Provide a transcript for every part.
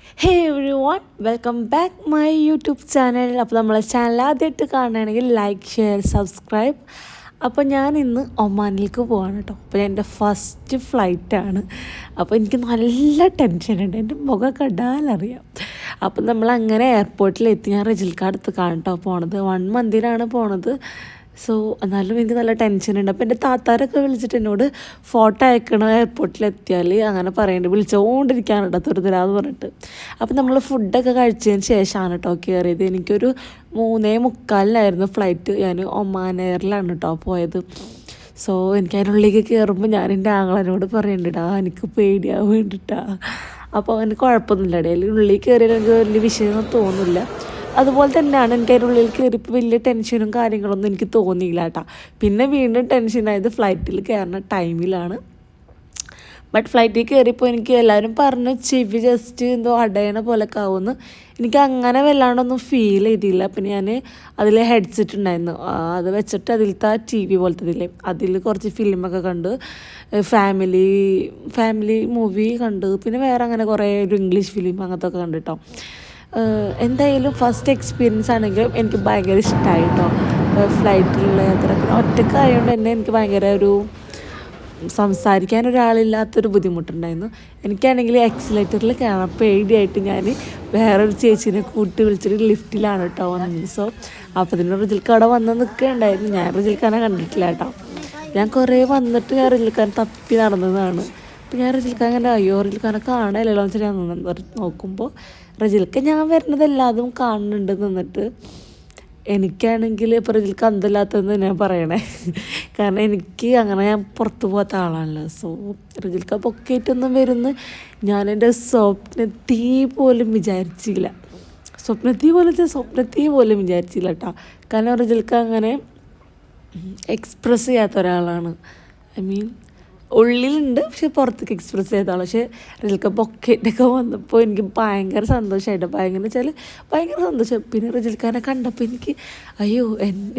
Hey every one, welcome back my YouTube channel. അപ്പോൾ നമ്മളെ channel ആദ്യമായിട്ട് കാണുകയാണെങ്കിൽ ലൈക്ക്, ഷെയർ, സബ്സ്ക്രൈബ്. അപ്പോൾ ഞാൻ ഇന്ന് ഒമാനിലേക്ക് പോവാണ് കേട്ടോ. അപ്പോൾ എൻ്റെ ഫസ്റ്റ് ഫ്ലൈറ്റാണ്. അപ്പോൾ എനിക്ക് നല്ല ടെൻഷനുണ്ട്, എൻ്റെ മുഖം കണ്ടാലറിയാം. അപ്പം നമ്മളങ്ങനെ എയർപോർട്ടിലെത്തി. ഞാൻ റജിൽക്ക അടുത്ത് കാണട്ടോ പോണത്. 1 മന്തിനാണ് പോണത്. സോ എന്നാലും എനിക്ക് നല്ല ടെൻഷനുണ്ട്. അപ്പോൾ എൻ്റെ താത്താരൊക്കെ വിളിച്ചിട്ട് എന്നോട് ഫോട്ടോ അയക്കണം എയർപോർട്ടിലെത്തിയാൽ, അങ്ങനെ പറയുന്നുണ്ട്. വിളിച്ചുകൊണ്ടിരിക്കുകയാണ് കേട്ടോ തുരുതരാന്ന് പറഞ്ഞിട്ട്. അപ്പോൾ നമ്മൾ ഫുഡൊക്കെ കഴിച്ചതിന് ശേഷമാണ് കേട്ടോ കയറിയത്. എനിക്കൊരു 3:45 ഫ്ലൈറ്റ്. ഞാൻ ഒമാൻ എയറിലാണ് കേട്ടോ പോയത്. സോ എനിക്ക് അതിനുള്ളിലേക്ക് കയറുമ്പോൾ ഞാൻ എൻ്റെ ആങ്ങളനോട് പറയുന്നുണ്ടാ എനിക്ക് പേടിയാവാൻ വേണ്ടിയിട്ടാ. അപ്പോൾ അവന് കുഴപ്പമൊന്നുമില്ല. ഇടയിൽ ഉള്ളിൽ കയറിയാൽ എനിക്ക് വലിയ വിഷയമൊന്നും തോന്നില്ല. അതുപോലെ തന്നെയാണ് എനിക്ക് അതിൻ്റെ ഉള്ളിൽ കയറിയപ്പോൾ വലിയ ടെൻഷനും കാര്യങ്ങളൊന്നും എനിക്ക് തോന്നിയില്ല കേട്ടോ. പിന്നെ വീണ്ടും ടെൻഷനായത് ഫ്ലൈറ്റിൽ കയറുന്ന ടൈമിലാണ്. ബട്ട് ഫ്ലൈറ്റിൽ കയറിയപ്പോൾ എനിക്ക് എല്ലാവരും പറഞ്ഞു ചെവി ജസ്റ്റ് എന്തോ അടയണ പോലൊക്കെ ആവുമെന്ന്. എനിക്ക് അങ്ങനെ വല്ലാണ്ടൊന്നും ഫീൽ ചെയ്തില്ല. പിന്നെ ഞാൻ അതിൽ ഹെഡ്സെറ്റ് ഉണ്ടായിരുന്നു, അത് വെച്ചിട്ട് അതിലത്തെ TV പോലത്തെ ഇതില്ലേ അതിൽ കുറച്ച് ഫിലിമൊക്കെ കണ്ട്, ഫാമിലി മൂവി കണ്ടു. പിന്നെ വേറെ അങ്ങനെ കുറേ ഒരു ഇംഗ്ലീഷ് ഫിലിം അങ്ങനത്തെ ഒക്കെ കണ്ടു കേട്ടോ. എന്തായാലും ഫസ്റ്റ് എക്സ്പീരിയൻസ് ആണെങ്കിലും എനിക്ക് ഭയങ്കര ഇഷ്ടമായി കേട്ടോ ഫ്ലൈറ്റിലുള്ള യാത്ര. പിന്നെ ഒറ്റക്കായതുകൊണ്ട് തന്നെ എനിക്ക് ഭയങ്കര ഒരു സംസാരിക്കാൻ ഒരാളില്ലാത്തൊരു ബുദ്ധിമുട്ടുണ്ടായിരുന്നു. എനിക്കാണെങ്കിൽ എക്സിലേറ്ററിൽ കയറാൻ പേടിയായിട്ട് ഞാൻ വേറൊരു ചേച്ചീനെ കൂട്ടി വിളിച്ചിട്ട് ലിഫ്റ്റിലാണ് കേട്ടോ വന്നത്. സോ അപ്പോൾ തന്നെ റിജിൽക്ക് അവിടെ വന്ന് നിൽക്കുകയുണ്ടായിരുന്നു. ഞാൻ റിജിൽക്കാനെ കണ്ടിട്ടില്ല കേട്ടോ. ഞാൻ കുറേ വന്നിട്ട് ഞാൻ റിജിൽക്കാനെ തപ്പി നടന്നതാണ്. അപ്പോൾ ഞാൻ റിജിൽക്കാൻ അങ്ങനെ റിജിൽക്കാനെ കാണാനില്ലല്ലോ എന്ന് വെച്ചാൽ ഞാൻ നോക്കുമ്പോൾ റിജിൽക്ക് ഞാൻ വരുന്നത് എല്ലാതും കാണുന്നുണ്ട് നിന്നിട്ട്. എനിക്കാണെങ്കിൽ ഇപ്പോൾ റിജിൽക്ക് അന്തമില്ലാത്തതെന്ന് ഞാൻ പറയണേ. കാരണം എനിക്ക് അങ്ങനെ ഞാൻ പുറത്ത് പോകാത്ത ആളാണല്ലോ. സോ റിജിൽക്ക പൊക്കേറ്റൊന്നും വരുന്നു ഞാൻ എൻ്റെ സ്വപ്നത്തിൽ പോലും വിചാരിച്ചില്ല. സ്വപ്നത്തിൽ പോലും വിചാരിച്ചില്ല കേട്ടോ. കാരണം റിജിൽക്ക അങ്ങനെ എക്സ്പ്രസ് ചെയ്യാത്ത ഒരാളാണ്. ഐ മീൻ ഉള്ളിലുണ്ട് പക്ഷെ പുറത്തേക്ക് എക്സ്പ്രസ് ചെയ്തതാണ്. പക്ഷേ റിജിൽക്ക പൊക്കറ്റൊക്കെ വന്നപ്പോൾ എനിക്ക് ഭയങ്കര സന്തോഷമായിട്ട്, ഭയങ്കര സന്തോഷം. പിന്നെ റിജിൽക്കാനെ കണ്ടപ്പോൾ എനിക്ക്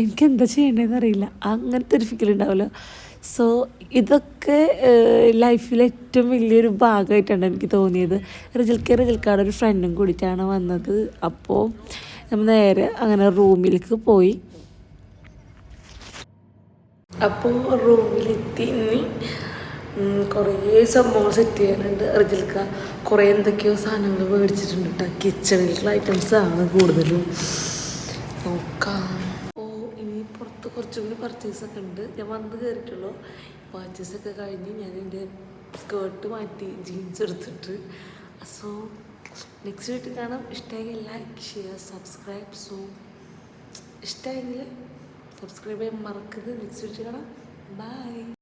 എനിക്ക് എന്താ ചെയ്യേണ്ടതെന്ന് അറിയില്ല, അങ്ങനത്തെ ഒരു ഫീൽ ഉണ്ടാവുമല്ലോ. സോ ഇതൊക്കെ ലൈഫിൽ ഏറ്റവും വലിയൊരു ഭാഗമായിട്ടാണ് എനിക്ക് തോന്നിയത്. റിജിൽക്കാടെ ഒരു ഫ്രണ്ടും കൂടിയിട്ടാണ് വന്നത്. അപ്പോൾ നമ്മൾ നേരെ അങ്ങനെ റൂമിലേക്ക് പോയി. അപ്പോൾ റൂമിലെത്തി ഇനി കുറേ സംഭവങ്ങൾ സെറ്റ് ചെയ്യാനുണ്ട്. റിജിൽക്ക കുറേ എന്തൊക്കെയോ സാധനങ്ങൾ മേടിച്ചിട്ടുണ്ട് കേട്ടോ. കിച്ചണിലുള്ള ഐറ്റംസാണ് കൂടുതലും. നോക്കാം. അപ്പോൾ ഇനി പുറത്ത് കുറച്ചും കൂടി പർച്ചേസൊക്കെ ഉണ്ട്. ഞാൻ വന്ന് കയറിയിട്ടുള്ളൂ. പർച്ചേസൊക്കെ കഴിഞ്ഞ് ഞാൻ എൻ്റെ സ്കേർട്ട് മാറ്റി ജീൻസ് എടുത്തിട്ട്. സോ നെക്സ്റ്റ് വീട്ടിൽ കാണാം. ഇഷ്ടമെങ്കിൽ ലൈക്ക്, ഷെയർ, സബ്സ്ക്രൈബ്. സോ ഇഷ്ടമെങ്കിൽ സബ്സ്ക്രൈബ് ചെയ്യാൻ മറക്കരുത്. നെക്സ്റ്റ് വീട്ടിൽ കാണാം. ബൈ.